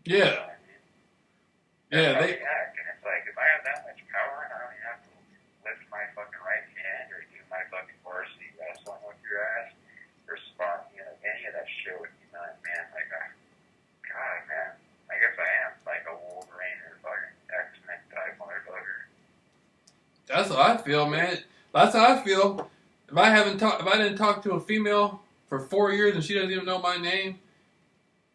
You Yeah. know what I mean? That's Yeah, how they we act. And it's like, if I have that much power and I don't even have to lift my fucking right hand or do my fucking varsity wrestling with your ass or spot, any of that shit with you, man. Like, God, man. I guess I am like a Wolverine or fucking X-Men type motherfucker. that's how I feel, man. That's how I feel. If I didn't talk to a female for 4 years and she doesn't even know my name,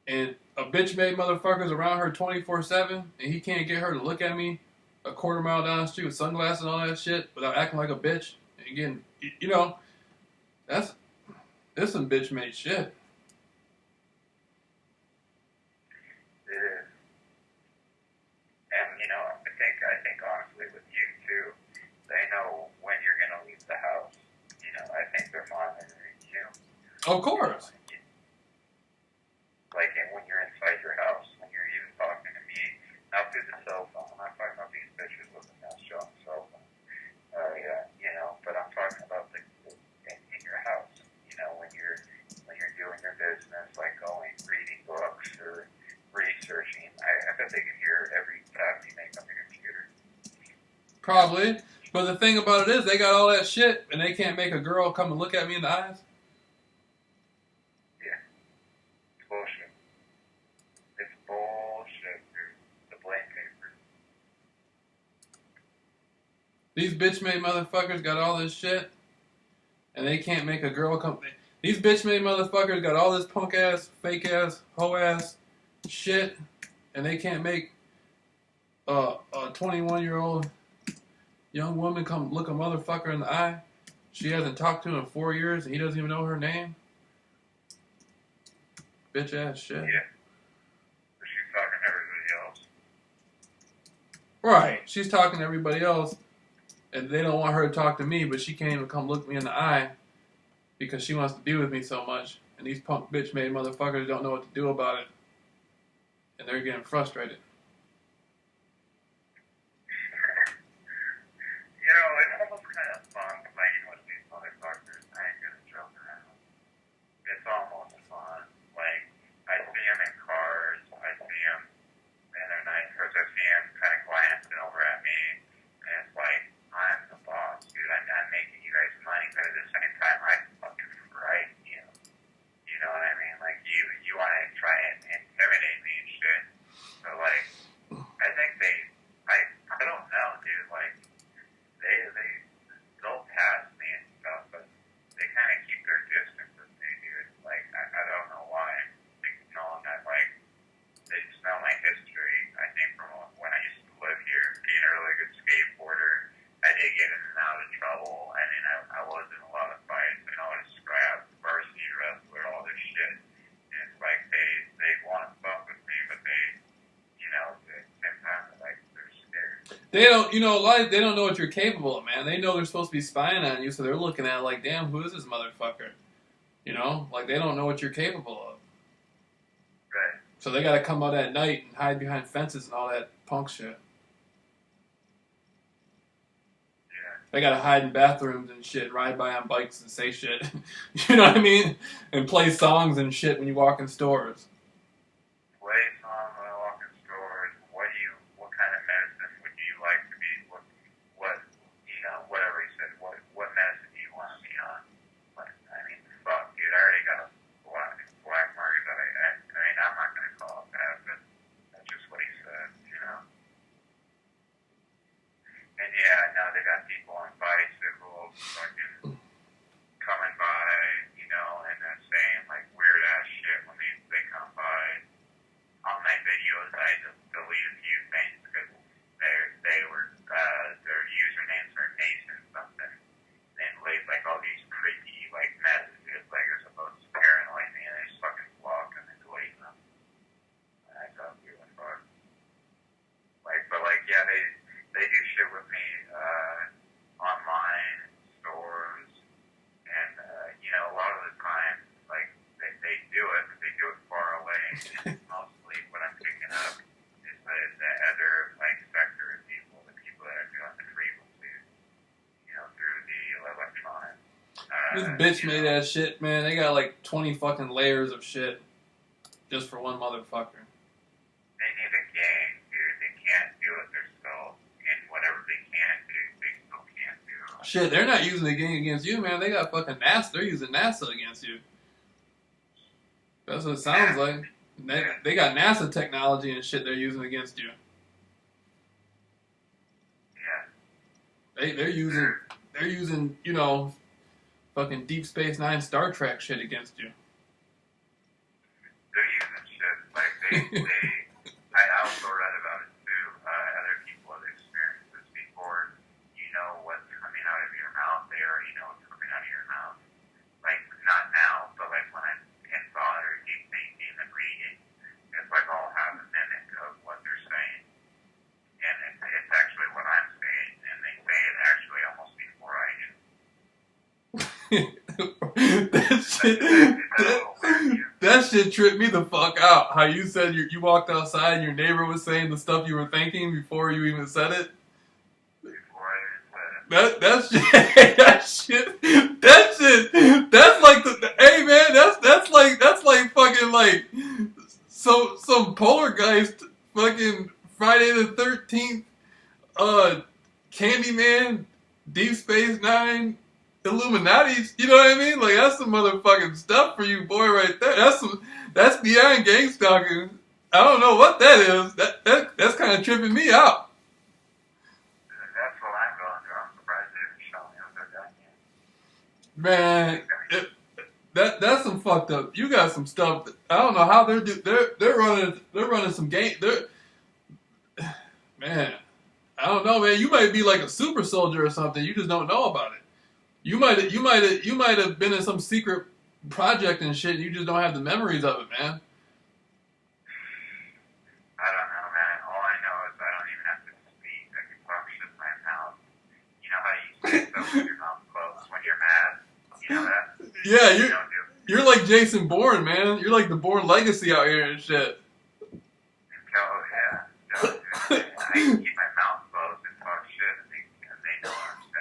and a bitch made motherfuckers around her 24/7, and he can't get her to look at me a quarter mile down the street with sunglasses and all that shit without acting like a bitch, and again, that's some bitch made shit. It is. And, I think honestly with you too, they know when you're going to leave the house. I think they're monitoring you. Of You know, course. like when you're inside your house, when you're even talking to me, not through the cell phone. I'm not talking about these bitches with a nest on the cell phone. Yeah, but I'm talking about in your house. When you're doing your business, like going, reading books or researching. I bet they can hear every tap you make on your computer. Probably. But the thing about it is, they got all that shit, and they can't make a girl come and look at me in the eyes. Yeah, it's bullshit. It's bullshit, dude. The blank paper. These bitch made motherfuckers got all this shit, and they can't make a girl come. These bitch made motherfuckers got all this punk ass, fake ass, hoe ass shit, and they can't make a 21-year-old young woman come look a motherfucker in the eye. She hasn't talked to him in 4 years, and he doesn't even know her name. Bitch ass shit. Yeah. But she's talking to everybody else. Right. She's talking to everybody else, and they don't want her to talk to me, but she can't even come look me in the eye because she wants to be with me so much. And these punk bitch made motherfuckers don't know what to do about it, and they're getting frustrated. It's almost kind of fun playing with these motherfuckers. I ain't gonna joke around. It's almost fun. Like, I see them in cars. I see them in their night cars. I see them kind of glancing over at me. And it's like, I'm the boss, dude. I'm making you guys money, but at the same time, I fucking frighten you. You know what I mean? Like, you want to try and intimidate me and shit. So, like, I think I don't know, dude. Like, they'll pass me and stuff, but they kind of keep their distance with me, dude. Like, I don't know why. They know that, like, they just know my history. I think from when I used to live here, being a really good skateboarder, I did get in and out of trouble. I mean, I was in a lot of fights, and I was scrapped, varsity wrestler, all this shit. And it's like they want to fuck with me, but they, at the same time, they're scared. They don't, they don't know what you're capable of, man. They know they're supposed to be spying on you, so they're looking at it like, damn, who is this motherfucker? Like they don't know what you're capable of. Right. So they gotta come out at night and hide behind fences and all that punk shit. Yeah. They gotta hide in bathrooms and shit, ride by on bikes and say shit. You know what I mean? And play songs and shit when you walk in stores. Play songs when I walk in stores. What kind of medicine would you like to be? Whatever he said. What medicine do you want to be on? But, I mean, fuck, dude. I already got a black market that I'm not gonna call it that, but that's just what he said. And yeah, now they got people on bicycles, fucking coming by, and they're saying like weird ass shit when they come by. On my videos, I just deleted a few things because they were their usernames were Mason something, and leave like all these creepy like messages like they're supposed to paranoid me, and I just fucking block them and delete them. And I thought we were fucked. But yeah, they do shit with me online stores, and a lot of the time like they do it, but they do it far away. And mostly what I'm picking up is the other like sector of people, the people that are doing the frequencies, through the electronics. This bitch made that shit, man. They got like 20 fucking layers of shit just for one motherfucker. And Shit, they're not using the game against you, man. They got fucking NASA. They're using NASA against you. That's what it sounds like. They got NASA technology and shit they're using against you. Yeah. They're using, you know, fucking Deep Space Nine Star Trek shit against you. They're using shit like I also read about it too. Other people have experienced this before. You know what's coming out of your mouth. They already know what's coming out of your mouth. Like not now, but like when I'm in thought or deep thinking and reading, it's like I'll have a mimic of what they're saying, and it's actually what I'm saying, and they say it actually almost before I do. That shit tripped me the fuck out. How you said you walked outside and your neighbor was saying the stuff you were thinking before you even said it. Before I even said it. That shit. That's like hey man. That's like fucking like some poltergeist fucking Friday the 13th, Candyman, Deep Space Nine. Illuminati's, you know what I mean? Like that's some motherfucking stuff for you, boy, right there. That's beyond gang stalking. I don't know what that is. That's kind of tripping me out. That's what I'm going through. I'm surprised they haven't shown me what they're done Man, yet. that's some fucked up. You got some stuff. I don't know how they're running some game. Man, I don't know, man. You might be like a super soldier or something. You just don't know about it. You might have been in some secret project and shit. You just don't have the memories of it, man. I don't know, man. All I know is I don't even have to speak. I can talk shit in my mouth. You know how you say stuff with your mouth closed when you're mad? You know that? Yeah, you're like Jason Bourne, man. You're like the Bourne legacy out here and shit. Oh, yeah. No, dude, I can keep my mouth closed and talk shit and they know what I'm saying.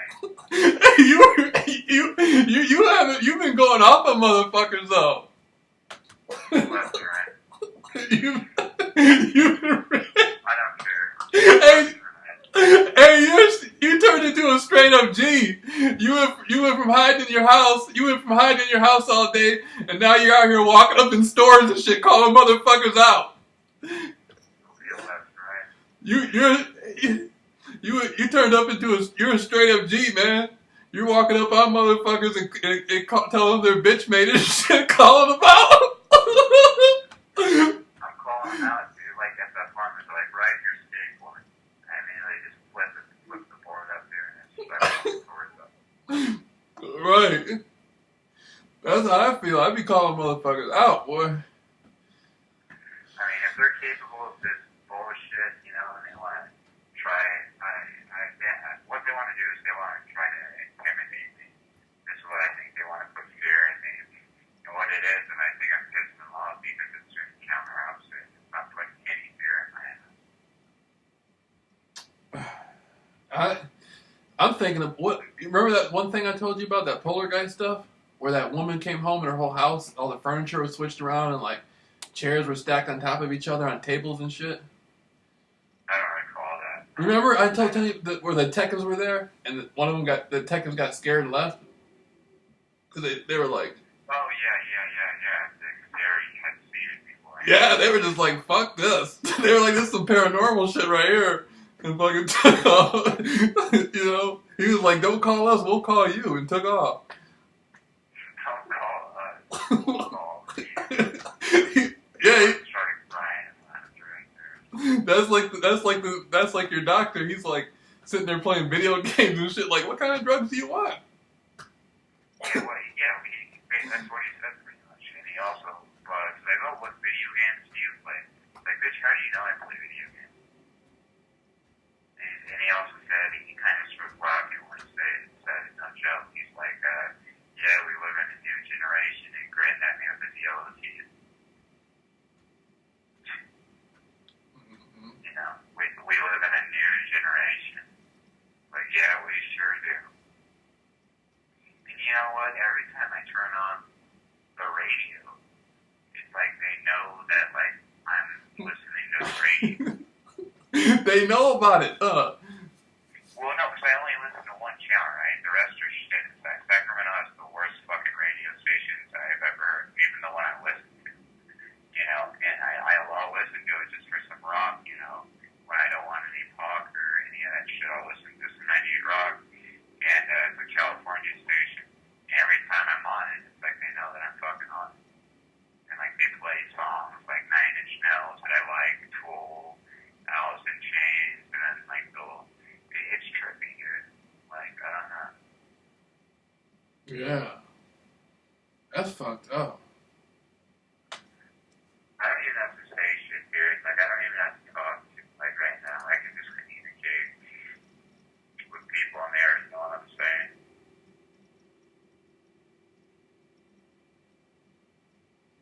You've been going off on motherfuckers though. Left or right. you I don't care. Hey, you turned into a straight up G. You went from hiding in your house. You went from hiding in your house all day, and now you're out here walking up in stores and shit, calling motherfuckers out. You turned up into you're a straight up G, man. You're walking up on motherfuckers and telling them their bitch made and shit, calling them out. I'm calling them out, dude. Like at that farm, they're like, ride your skateboard. I mean, they just flip the board up there and it's like the board's up. Right. That's how I feel. I be calling motherfuckers out, boy. I mean, if they're capable of this bullshit, you know, and they want to try, what they want to do is they want to try to intimidate me. This is what I think they want to put fear in me. And what it is, and I think I'm pissing them off because it's just counter opposite. It's not putting any fear in my head. I'm thinking of what. Remember that one thing I told you about, that poltergeist stuff, where that woman came home and her whole house, all the furniture was switched around and like chairs were stacked on top of each other on tables and shit. I don't recall that. Remember I told you where the detectives were there and one of them the detectives got scared and left because they were like, oh yeah. They already had seen it before. Yeah, they were just like, fuck this. They were like, this is some paranormal shit right here. And fucking took off. You know? He was like, don't call us, we'll call you. And took off. Don't call us. Yeah. Started crying and That's like your doctor. He's like sitting there playing video games and shit. Like, what kind of drugs do you want? That's what he said pretty much. And he also was like, oh, what video games do you play? Like, bitch, how do you know I play video games? And he also said, he kind of struck rock and when he said it, no joke, he's like, yeah, we live in a new generation, and grinned at me with his yellow teeth. You know, we live in a new generation. But yeah, we sure do. And you know what? Every time I turn on the radio, it's like they know that, like, I'm listening to the radio. They know about it, Well, no, because I only listen to one channel, right? The rest shit. It's like Sacramento has the worst fucking radio stations I've ever heard, even the one I listen to. You know, and I'll listen to it just for some rock, you know. When I don't want any pop or any of that shit, I'll listen to some 98 rock. And it's a California station. And every time I'm on it, it's like they know that I'm fucking on it. And like they play songs like Nine Inch Nails that I like, Tool, Alice in Chains, and then like it's trippy, dude. Like, I don't know. Yeah. That's fucked up. I don't even have to say shit, dude. Like, I don't even have to talk to, like, right now. I can just communicate with people on there, you know what I'm saying?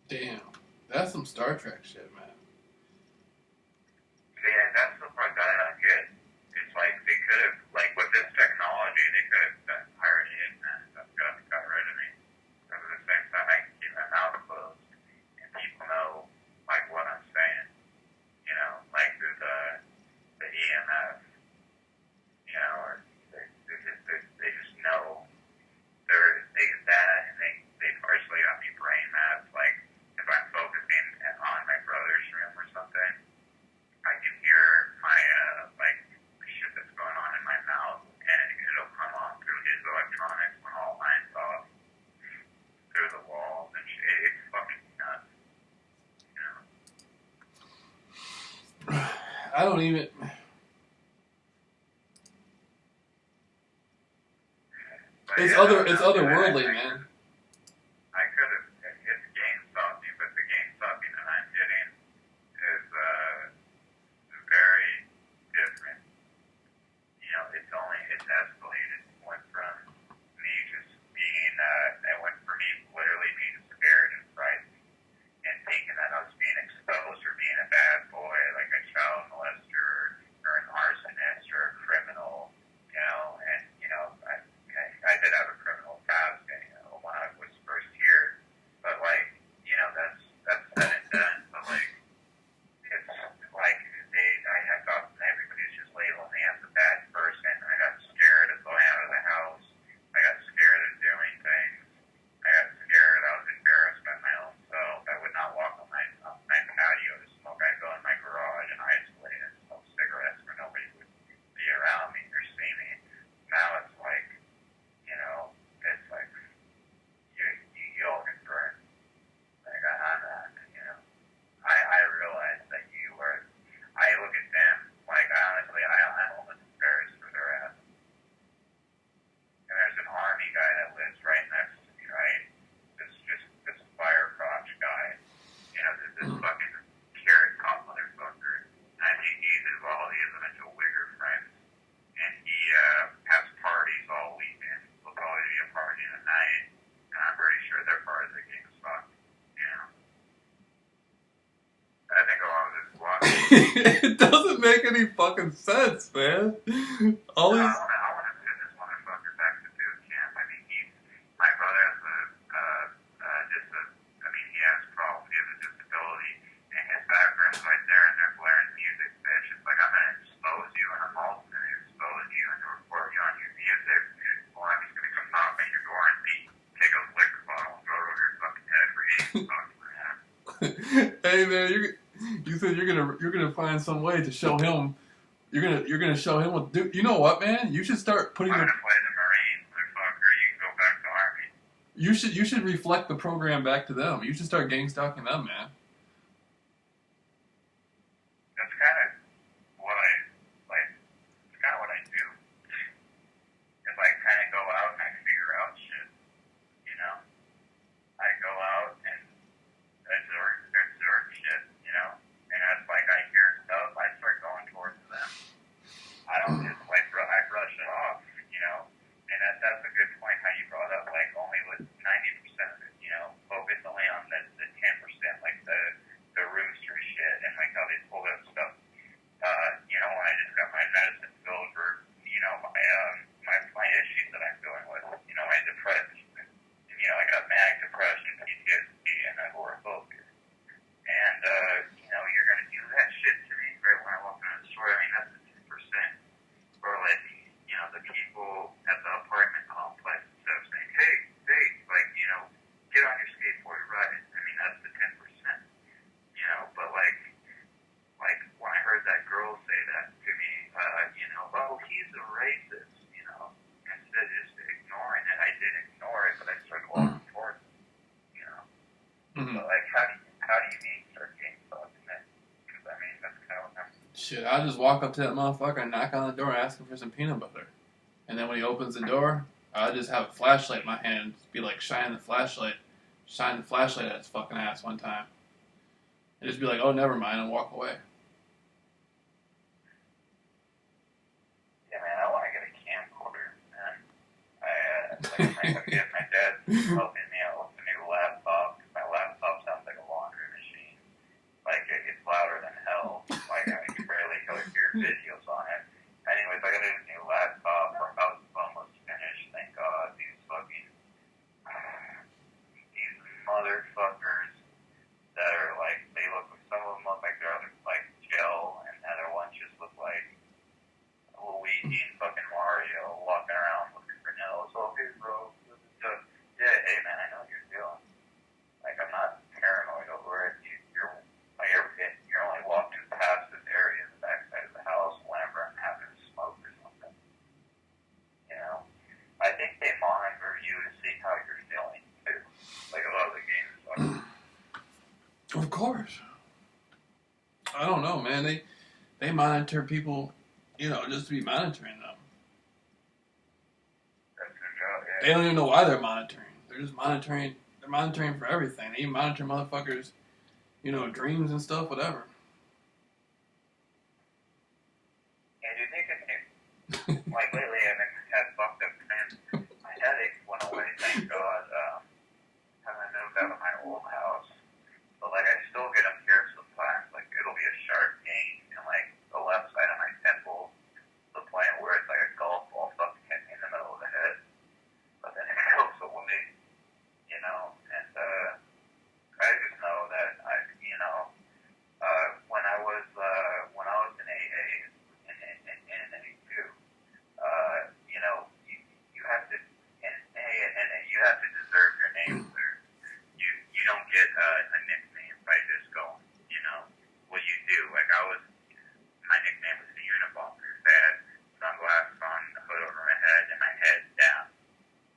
Damn. That's some Star Trek shit, man. Yeah, that's the part that I don't get. It's like, they could have, like, with this technology, they could have hired it and got rid of me. But at the same time, I can keep my mouth closed, and people know, like, what I'm saying. You know, like, through the EMF, you know, or they just know they get that, and they partially got me brain mapped. Like, if I'm focusing on my brother's room or something, I can hear my, like, the shit that's going on in my mouth, and it'll come on through his electronics when all lines off, through the walls and shit. It's fucking nuts, you know? I don't even. But It's yeah, otherworldly, man. I could have, it's game stopping, but the game stopping that I'm getting is very different. You know, it's escalated. It went from me just being, it went from me literally being scared and frightened and thinking that I was being exposed for being a bad boy, like a child molester or an arsonist or a criminal, you know, and, you know, I did have a criminal past, you know, when I was first here, but like, you know, that's said and done. But like, it's like I thought everybody was just labeling me as a bad person. I got scared of going out of the house. I got scared of doing things. I got scared. I was embarrassed by my own self. I would not walk on my patio to smoke. I'd go in my garage and isolate and smoke cigarettes where nobody would be around me or see me. Now it's like, you know, it's like you all get burned. Like I'm not, you know. I realize that you are. I look at them like honestly, I'm almost embarrassed for their ass. And there's an army guy that lives right next to me, right? This fire crotch guy. You know, this fucking carrot top motherfucker. I think he has a bunch of wigger friends. And he has parties all weekend. Will probably be a party tonight, and I'm pretty sure they're part of the GameStop. You know, I think a lot of this block. It doesn't make any fucking sense, man. All these. I want to send this motherfucker back to boot camp. I mean, my brother has he has problems. He has a disability, and his background's right there, and they're blaring music, bitch. It's like I'm gonna expose you, and I'm also gonna expose you and report you on your music. Or I'm just gonna come knock on your door and take a liquor bottle and throw it over your fucking head for eating fucking man. Hey man, you said you're gonna find some way to show him. You're gonna show him what. You know what, man? You should start putting. I'm gonna play the Marines, motherfucker. You can go back to Army. You should reflect the program back to them. You should start gang stalking them, man. That's kind of what I like. It's kind of what I do. Is I kind of go out and I figure out shit. You know, I go out and observe shit. You know, and that's like I hear stuff. I start going towards them. I don't just like I brush it off. You know, and that's a good point how you brought up. Like only with 90% of it. You know, focus only on the 10%. Like the Shit, I just walk up to that motherfucker and knock on the door and ask him for some peanut butter. And then when he opens the door, I just have a flashlight in my hand, be like, shine the flashlight at his fucking ass one time. And just be like, oh, never mind, and walk away. Yeah, man, I want to get a camcorder, man. My dad's helping me out with a new laptop. My laptop sounds like a laundry machine. Like, it's louder than hell. Like, I can barely hear videos on it. Anyways, I got a new laptop. Our house is almost finished, thank God. These motherfuckers that are like, they look, some of them look like they're like gel, and other ones just look like Luigi and fucking Mario walking around looking for nails. Oh, hey, bro. Yeah, hey, man, I know what you're doing. Like, I'm not paranoid over it. You're only walking past this area, the backside of the house, whenever I'm having a smoke or something. You know? I think they monitor you to see how you're feeling, too. Like a lot of the games. Of course. I don't know, man. They monitor people, you know, just to be monitoring them. That's their job, yeah. They don't even know why they're monitoring. They're just monitoring. They're monitoring for everything. They even monitor motherfuckers, you know, dreams and stuff, whatever. Yeah, dude, they can like lately I've had fucked up plans. My headache went away, thank God. When I moved out of my old house. But like I still get them here sometimes. Like it'll be a sharp pain in like the left side of my temple, the point where it's like a golf ball fucking hit me in the middle of the head. But then it goes away, you know. And I just know that when I was in AA in AA2, you know, you have to in AA and you have to deserve your name there. You don't get a nickname by just going, you know, what you do. Like my nickname was the Unabomber. I had sunglasses on, the hood over my head, and my head down.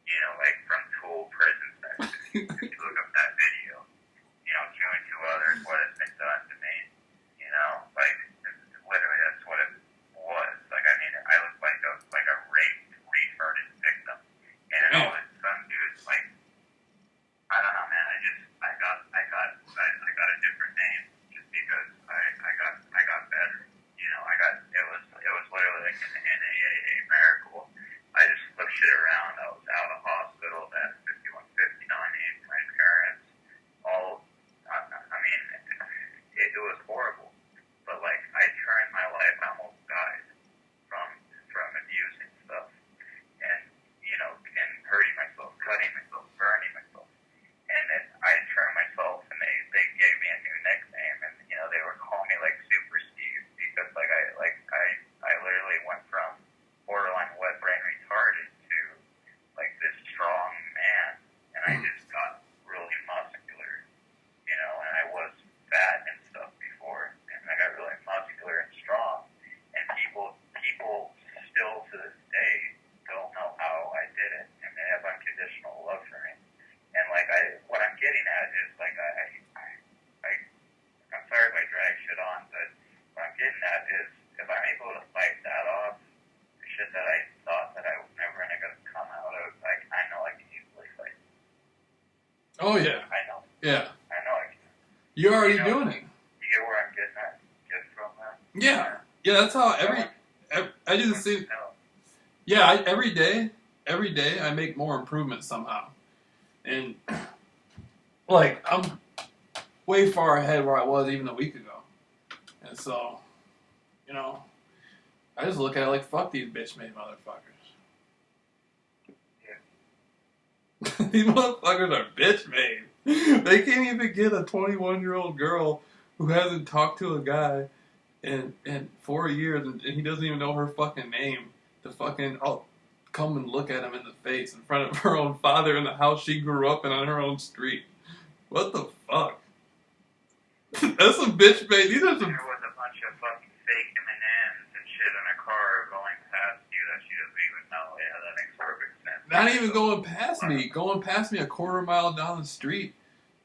You know, like from Tool Prison Sex. If you look up that video, you know, doing to others what has been done to me. You know, like literally that's what it was. Like I mean, I looked like a raped, refurnished victim, and it all was some dudes like I don't know, man. I got a different name just because I got better. You know, it was literally like an NAAA miracle. I just flipped shit around. I was out of hospital at 5159 my parents. I mean, it was horrible. But like, I turned my life, I almost died from abusing stuff. And, you know, and hurting myself, cutting myself, burning myself. And then I turned myself, and they gave me a new nickname, and, you know, they were calling me like Super Steve, because like I literally went from borderline wet brain retarded to like this strong man, and I just got really muscular, you know, and I was fat and stuff before, and I got really muscular and strong, and people still to this day don't know how I did it, and they have unconditional love for me, and like what I'm getting at is like I'm sorry if I drag shit on, but what I'm getting at is if I'm able to fight that off, the shit that I thought that I was never gonna come out of, like I know I can easily fight. Oh yeah. I know. Yeah. I know I can. You're already doing it. You get where I'm getting at? Get from that? Yeah. Yeah, that's how I do the same. Yeah, every day I make more improvements somehow. And like I'm way far ahead where I was even a week ago. And so, you know, I just look at it like fuck these bitch-made motherfuckers. Yeah. These motherfuckers are bitch-made. They can't even get a 21-year-old girl who hasn't talked to a guy in 4 years and he doesn't even know her fucking name to fucking come and look at him in the face in front of her own father in the house she grew up in on her own street. What the fuck? That's some bitch-made. These are some. There was a bunch of fucking fake M&Ms and shit in a car going past you that she doesn't even know. Yeah, that makes perfect sense. Not even going past me a quarter mile down the street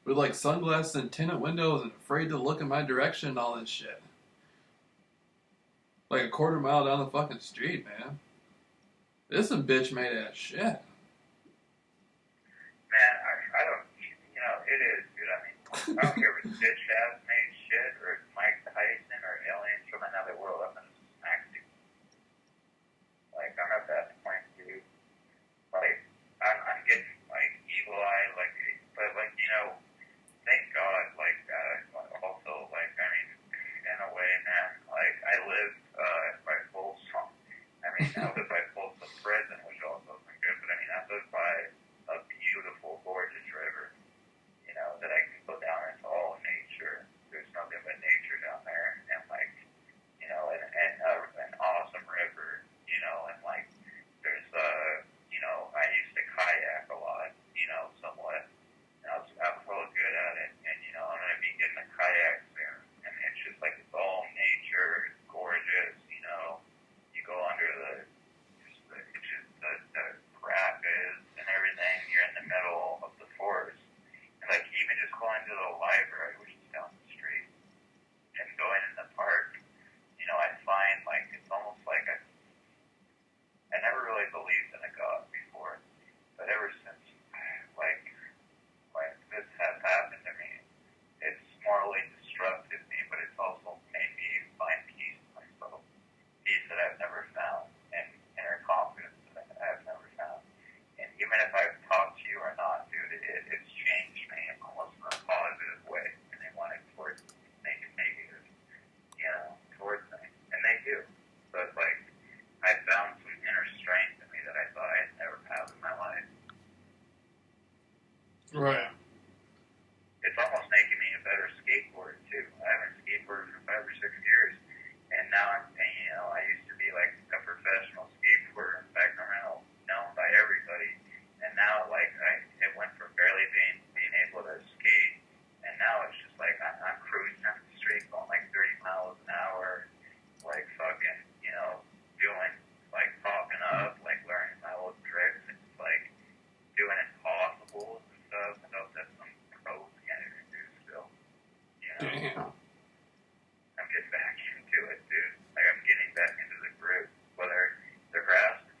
with like sunglasses and tinted windows and afraid to look in my direction and all this shit. like a quarter mile down the fucking street, man. This is some bitch made ass shit. Man, I don't, it is, dude. I mean, I don't care if it's bitch ass made shit or it's Mike Tyson or aliens from another world. I'm gonna smack you. Like, I'm at that point, dude. Like, I'm getting, like, evil eye, like, but, like, thank God, like, also, like, I mean, in a way, man, like, I live, by Folsom. I mean, I live by Folsom Prison, which also isn't good, but I mean, I live by a beautiful, gorgeous river, that I can go down into all nature. There's nothing but nature down there, and, like, an awesome river, and, like, there's, I used to kayak a lot, somewhat. I'm real good at it, and I'm gonna be getting a kayak soon, and it's just like it's all nature, it's gorgeous, you go under the rapids and everything. You're in the middle of the forest, and like even just going to the library, which is down the street, and going in the park, I find like it's almost like I never really believed in a God before, but ever since like this has happened to me, it's morally destructed me, but it's also made me find peace in myself, peace that I've never found, and inner confidence that I've never found. And even if I've talked to you or not, dude, it's changed me almost in a positive way, and they want it towards make it negative, towards me, and they do. But like, I found some inner strength in me that I thought I'd never have in my life. Right. It's almost making me a better skateboarder too. I haven't skateboarded for 5 or 6 years, and now I used to be like a professional skateboarder in Sacramento, known by everybody, and now like it went from barely being able to skate, and now it's just like I'm cruising down the street going like 30 miles an hour, like fucking doing like popping up, like learning my old tricks, and just like doing impossibles and stuff, and that's some pros can't even do still. Damn.